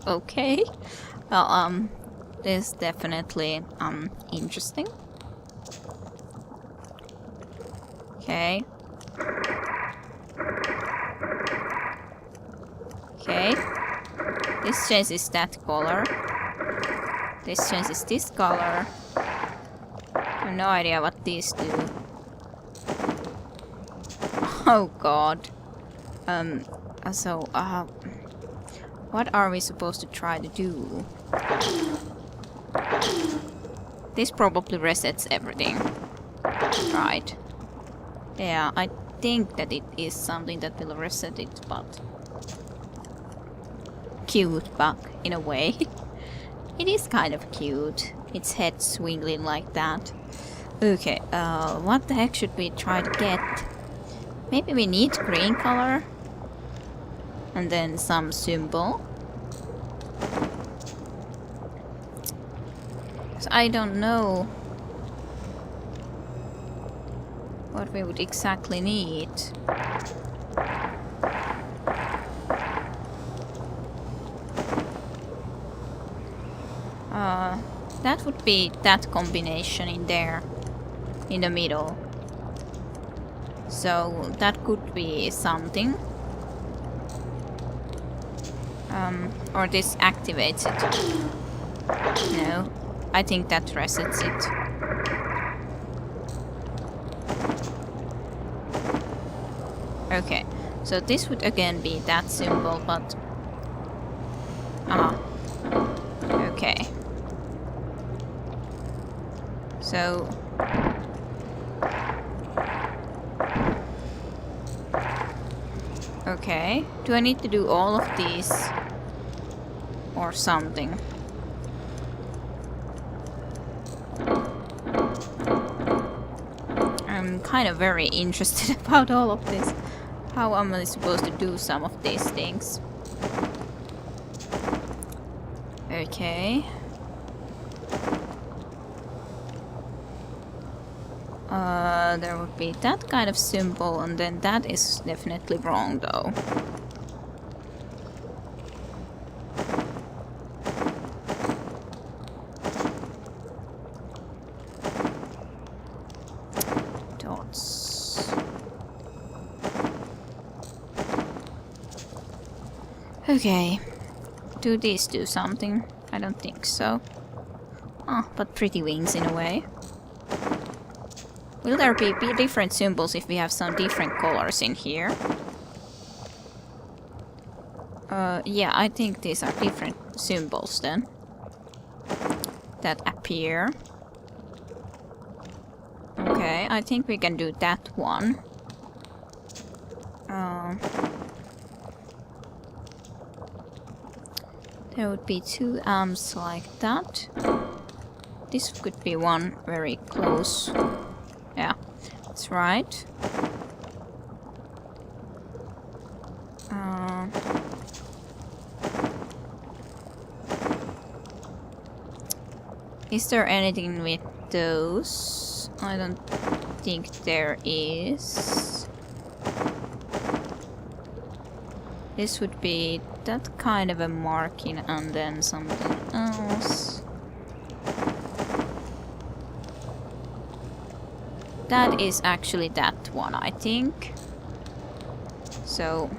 Okay. Well, this is definitely interesting. Okay. Okay. This changes that color. This changes this color. I have no idea what these do. Oh god. What are we supposed to try to do? This probably resets everything. Right. Yeah, I think that it is something that will reset it, but... Cute bug, in a way. It is kind of cute. Its head swinging like that. Okay, what the heck should we try to get? Maybe we need green color? And then some symbol? So I don't know what we would exactly need. That would be that combination in there, in the middle. So that could be something. Or this activates it. No, I think that resets it. Okay, so this would again be that symbol, but... Okay. So... Okay, do I need to do all of these? Or something? I'm kind of very interested about all of this. How am I supposed to do some of these things? Okay. There would be that kind of symbol, and then that is definitely wrong though. Dots. Okay. Do these do something? I don't think so. Ah, but pretty wings in a way. Will there be different symbols if we have some different colors in here? Yeah, I think these are different symbols then. That appear. Okay, I think we can do that one. There would be two arms like that. This could be one very close. Yeah, that's right. Is there anything with those? I don't think there is. This would be that kind of a marking and then something else. That is actually that one, I think. So...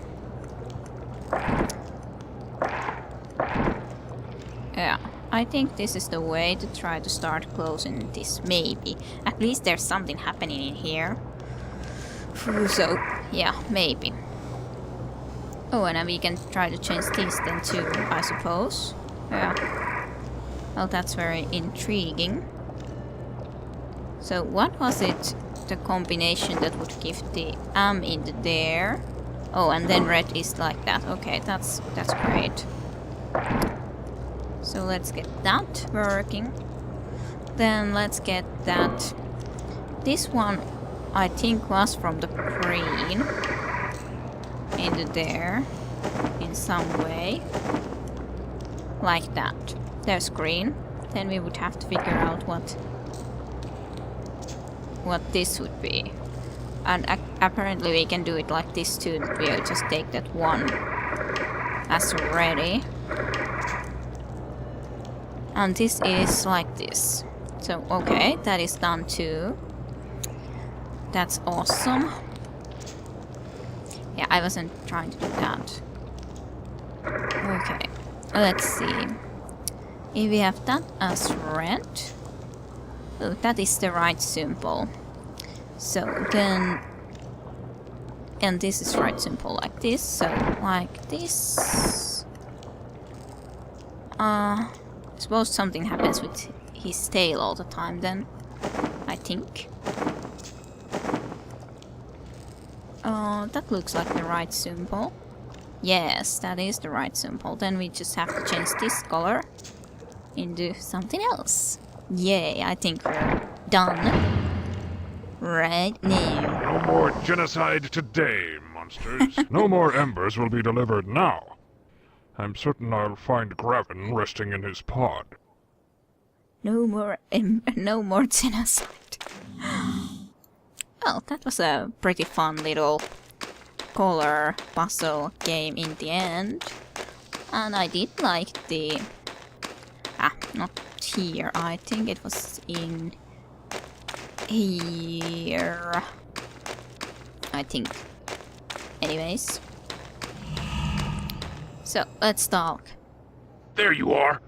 yeah, I think this is the way to try to start closing this, maybe. At least there's something happening in here. So, yeah, maybe. Oh, and we can try to change these then too, I suppose. Yeah. Well, that's very intriguing. So what was it, the combination that would give the M into there? Oh, and then red is like that. Okay, that's great. So let's get that working. Then let's get that. This one I think was from the green into there in some way. Like that. There's green. Then we would have to figure out what this would be. And apparently we can do it like this too, that we'll just take that one as ready. And this is like this. So, okay, that is done too. That's awesome. Yeah, I wasn't trying to do that. Okay, let's see. If we have that as red... Oh, that is the right symbol. So then... And this is right symbol like this, so like this... I suppose something happens with his tail all the time then, I think. That looks like the right symbol. Yes, that is the right symbol. Then we just have to change this color into something else. Yay, I think we're done. Right now. No more genocide today, monsters. No more embers will be delivered now. I'm certain I'll find Gravin resting in his pod. No more genocide. Well, that was a pretty fun little color puzzle game in the end. And I did like the... not here, I think it was in... here... I think. Anyways. So, let's talk. There you are.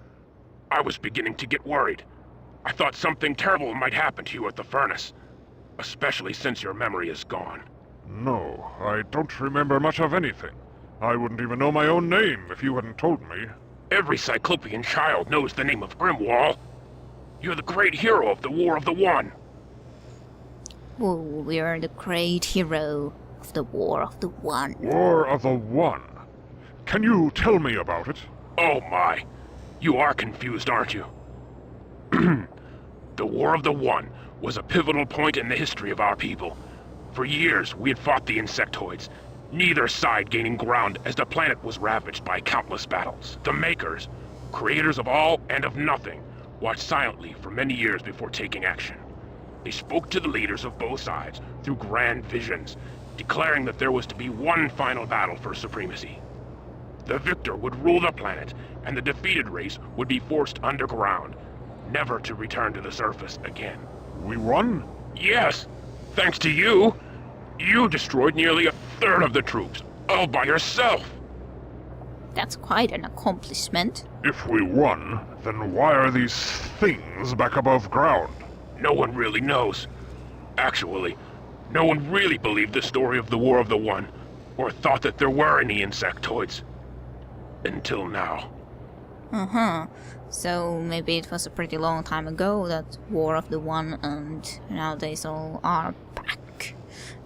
I was beginning to get worried. I thought something terrible might happen to you at the furnace. Especially since your memory is gone. No, I don't remember much of anything. I wouldn't even know my own name if you hadn't told me. Every Cyclopean child knows the name of Grimwall. You're the great hero of the War of the One. Oh, we are the great hero of the War of the One. War of the One. Can you tell me about it? Oh my. You are confused, aren't you? The War of the One was a pivotal point in the history of our people. For years, we had fought the insectoids, neither side gaining ground as the planet was ravaged by countless battles. The Makers, creators of all and of nothing, watched silently for many years before taking action. They spoke to the leaders of both sides through grand visions, declaring that there was to be one final battle for supremacy. The victor would rule the planet, and the defeated race would be forced underground, never to return to the surface again. We won? Yes, thanks to you. You destroyed nearly a third of the troops, all by yourself. That's quite an accomplishment. If we won, then why are these things back above ground? No one really knows. Actually, no one really believed the story of the War of the One, or thought that there were any insectoids. Until now. Uh-huh. So maybe it was a pretty long time ago, that War of the One, and nowadays all are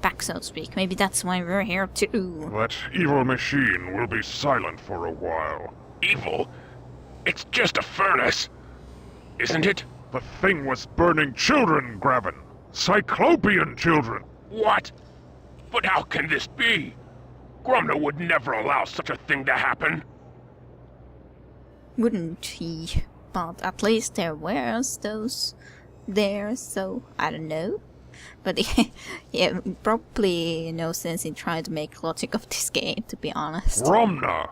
back so to speak. Maybe that's why we're here too. That evil machine will be silent for a while. Evil? It's just a furnace, isn't it? The thing was burning children, Gravin. Cyclopean children. What? But how can this be? Grumna would never allow such a thing to happen. Wouldn't he? But at least there were those there, so I don't know. But yeah, probably no sense in trying to make logic of this game, to be honest. Grumna!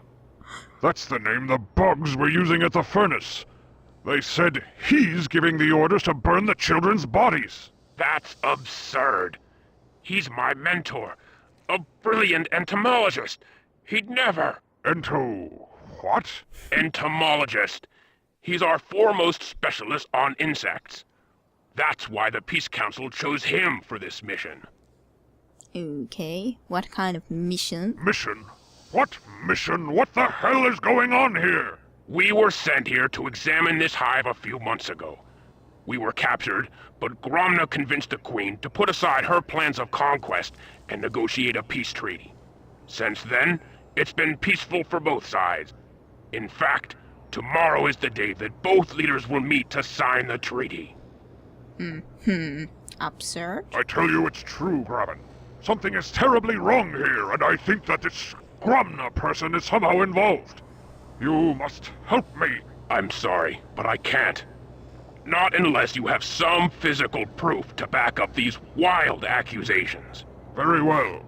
That's the name the bugs were using at the furnace. They said he's giving the orders to burn the children's bodies. That's absurd. He's my mentor, a brilliant entomologist. He'd never... What? Entomologist. He's our foremost specialist on insects. That's why the Peace Council chose him for this mission. Okay, what kind of mission? Mission? What mission? What the hell is going on here? We were sent here to examine this hive a few months ago. We were captured, but Gromna convinced the Queen to put aside her plans of conquest and negotiate a peace treaty. Since then, it's been peaceful for both sides. In fact, tomorrow is the day that both leaders will meet to sign the treaty. Absurd? I tell you it's true, Gravin. Something is terribly wrong here, and I think that this Grumna person is somehow involved. You must help me. I'm sorry, but I can't. Not unless you have some physical proof to back up these wild accusations. Very well.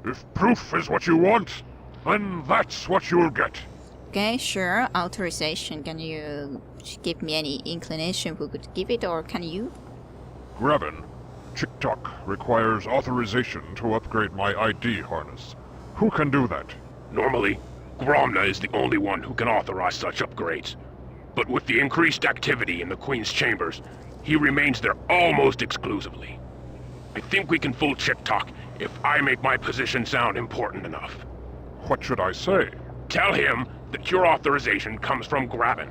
If proof is what you want, then that's what you'll get. Okay, sure. Authorization. Can you give me any inclination who could give it, or can you? Graben, Chick-Tock requires authorization to upgrade my ID harness. Who can do that? Normally, Gromna is the only one who can authorize such upgrades. But with the increased activity in the Queen's chambers, he remains there almost exclusively. I think we can fool Chick-Tock if I make my position sound important enough. What should I say? Tell him that your authorization comes from Graben,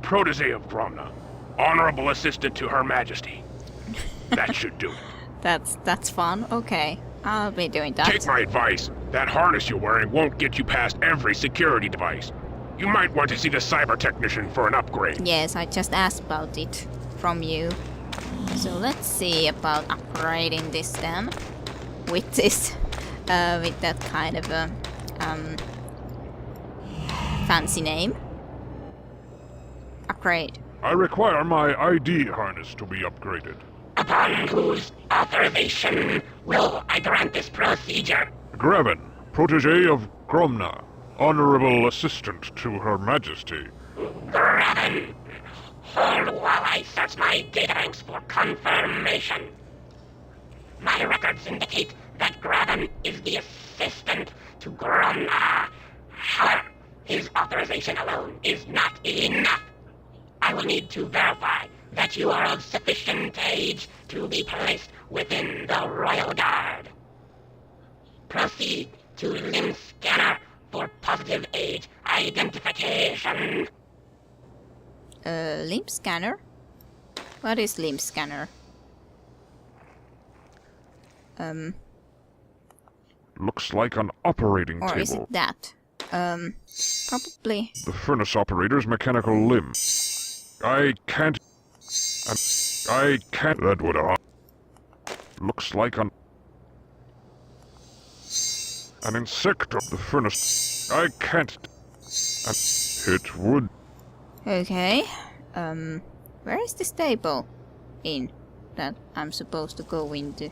protege of Gromna, honorable assistant to Her Majesty. That should do it. That's fun. Okay, I'll be doing that. Take my advice. That harness you're wearing won't get you past every security device. You might want to see the cyber technician for an upgrade. Yes, I just asked about it from you. So let's see about upgrading this then. With this, with that kind of a fancy name. Upgrade. I require my ID harness to be upgraded. Upon whose authorization will I grant this procedure? Graben, protege of Gromna, honorable assistant to Her Majesty. Graben. Hold while I search my databanks for confirmation. My records indicate that Graben is the assistant to Gromna. However, his authorization alone is not enough. I will need to verify that you are of sufficient age to be placed within the Royal Guard. Proceed to limb scanner for positive age identification. Limb scanner? What is limb scanner? Looks like an operating Or table. is it that? Probably. The furnace operator's mechanical limb. I can't... That would have... Looks like an insect of the furnace. I can't... It would... Okay. Where is this table in that I'm supposed to go into?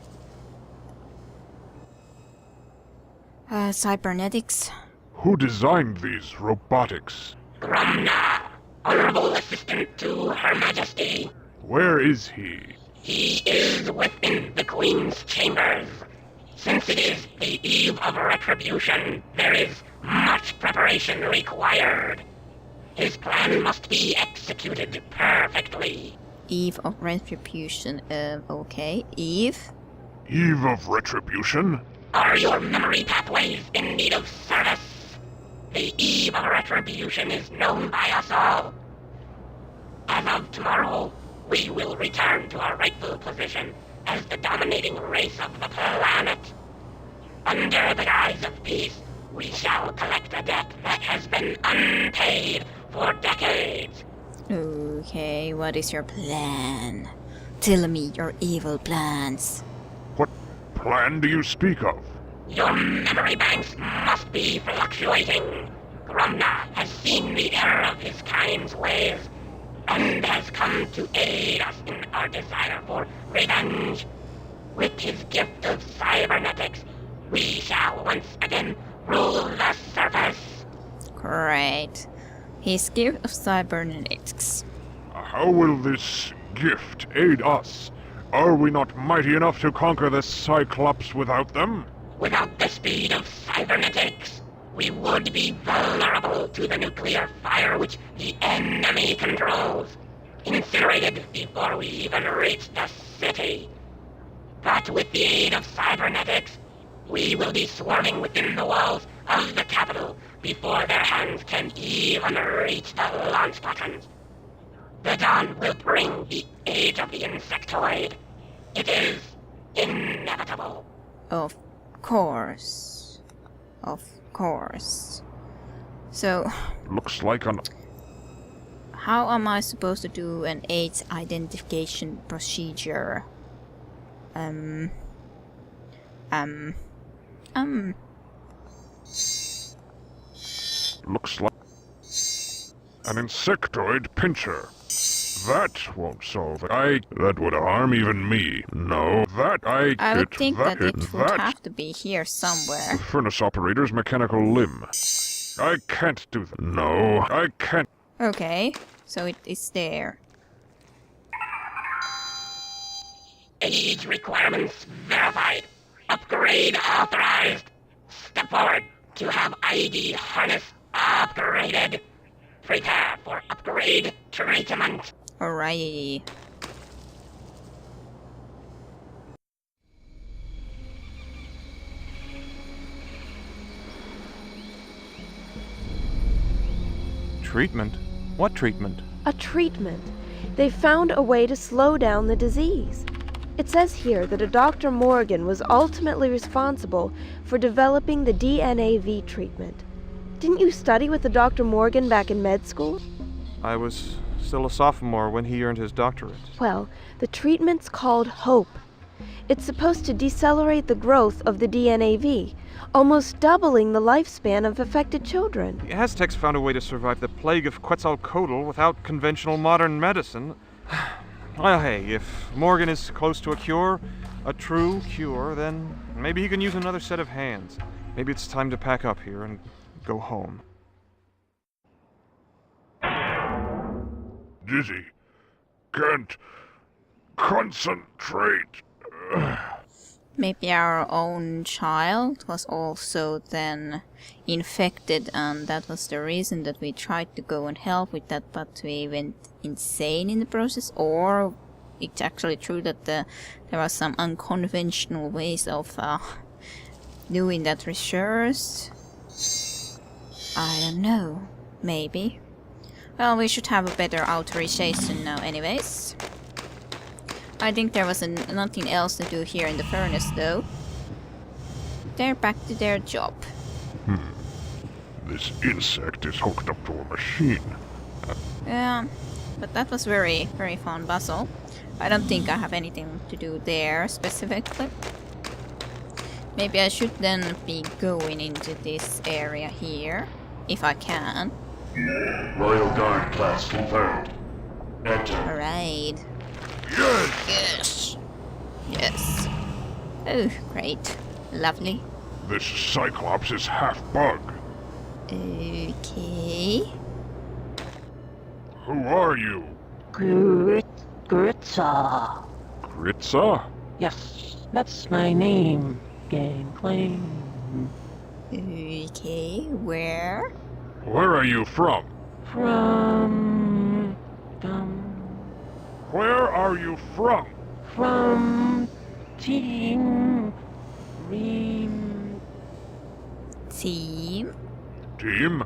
Cybernetics. Who designed these robotics? Gromna, honorable assistant to Her Majesty. Where is he? He is within the Queen's chambers. Since it is the eve of retribution, there is much preparation required. His plan must be executed perfectly. Eve of retribution. Okay. Eve? Eve of retribution? Are your memory pathways in need of service? The eve of retribution is known by us all. As of tomorrow, we will return to our rightful position as the dominating race of the planet. Under the guise of peace, we shall collect a debt that has been unpaid for decades. Okay, what is your plan? Tell me your evil plans. What plan do you speak of? Your memory banks must be fluctuating. Gromna has seen the error of his kind's ways, and has come to aid us in our desire for revenge. With his gift of cybernetics, we shall once again rule the surface. Great. His gift of cybernetics. How will this gift aid us? Are we not mighty enough to conquer the Cyclops without them? Without the speed of cybernetics, we would be vulnerable to the nuclear fire which the enemy controls, incinerated before we even reach the city. But with the aid of cybernetics, we will be swarming within the walls of the capital before their hands can even reach the launch buttons. The dawn will bring the age of the insectoid. It is inevitable. Of course. Of course. So, Looks like an... how am I supposed to do an AIDS identification procedure? Looks like... an insectoid pincher. That won't solve it. That would harm even me. No, that I would think that it would that. have to be here somewhere. The furnace operator's mechanical limb. I can't do that. No, I can't. Okay, so it is there. Age requirements verified. Upgrade authorized. Step forward to have ID harness upgraded. Prepare for upgrade treatment. Alrighty. Treatment? What treatment? A treatment. They found a way to slow down the disease. It says here that a Dr. Morgan was ultimately responsible for developing the DNAV treatment. Didn't you study with the Dr. Morgan back in med school? I was still a sophomore when he earned his doctorate. Well, the treatment's called HOPE. It's supposed to decelerate the growth of the DNAV, almost doubling the lifespan of affected children. The Aztecs found a way to survive the plague of Quetzalcoatl without conventional modern medicine. Well, hey, if Morgan is close to a cure, a true cure, then maybe he can use another set of hands. Maybe it's time to pack up here and go home. Dizzy. Can't concentrate. Maybe our own child was also then infected, and that was the reason that we tried to go and help with that, but we went insane in the process. Or it's actually true that there are some unconventional ways of doing that research. I don't know. Maybe. Well, we should have a better authorization now anyways. I think there was nothing else to do here in the furnace though. They're back to their job. This insect is hooked up to a machine. Yeah, but that was very, very fun puzzle. I don't think I have anything to do there specifically. Maybe I should then be going into this area here, if I can. Royal Guard class confirmed. Enter. Alright. Yes! Yes. Yes. Oh, great. Lovely. This Cyclops is half bug. Okay. Who are you? Gritza. Gritza? Yes, that's my name, Gangplank. Okay, where? Where are you from? From Where are you from? Team Ream. Team? Team?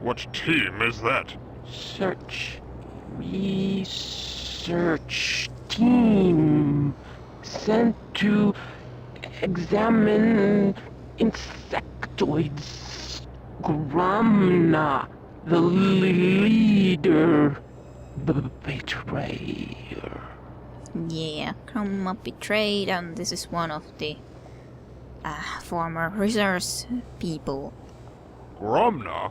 What team is that? Research team sent to examine insectoids. Gromna, the leader, betrayer. Yeah, Chroma betrayed, and this is one of the former resource people. Gromna?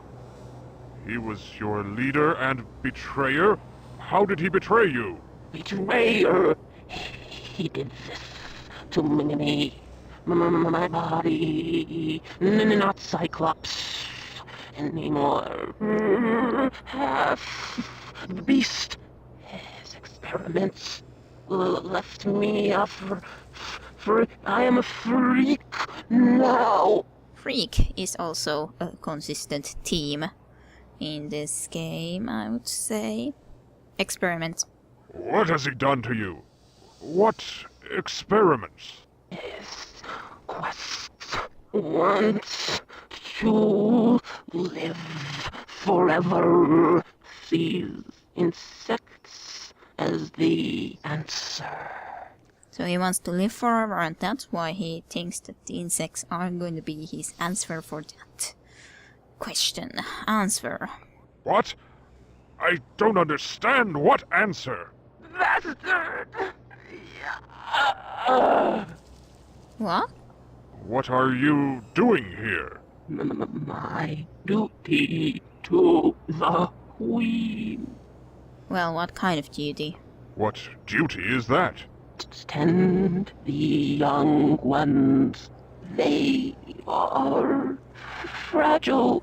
He was your leader and betrayer? How did he betray you? Betrayer. He did this to me. My body. Not Cyclops anymore. Half beast. His experiments left me for I am a freak now. Freak is also a consistent theme in this game, I would say. Experiment. What has he done to you? What experiments? His quest wants to live forever. Sees insects as the answer. So he wants to live forever, and that's why he thinks that the insects are going to be his answer for that question. Answer. What? I don't understand. What answer? Bastard! What? What are you doing here? My duty to the Queen. Well, what kind of duty? What duty is that? Tend the young ones. They are fragile.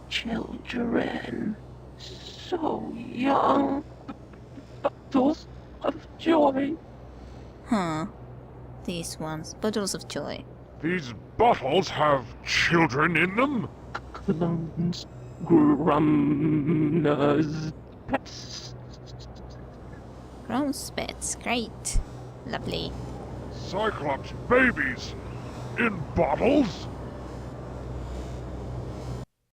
children. So young. Bottles of joy. Huh. These ones. Bottles of joy. These bottles have children in them? Clones. Grumners. Pets. Grown spits. Great. Lovely. Cyclops babies? In bottles?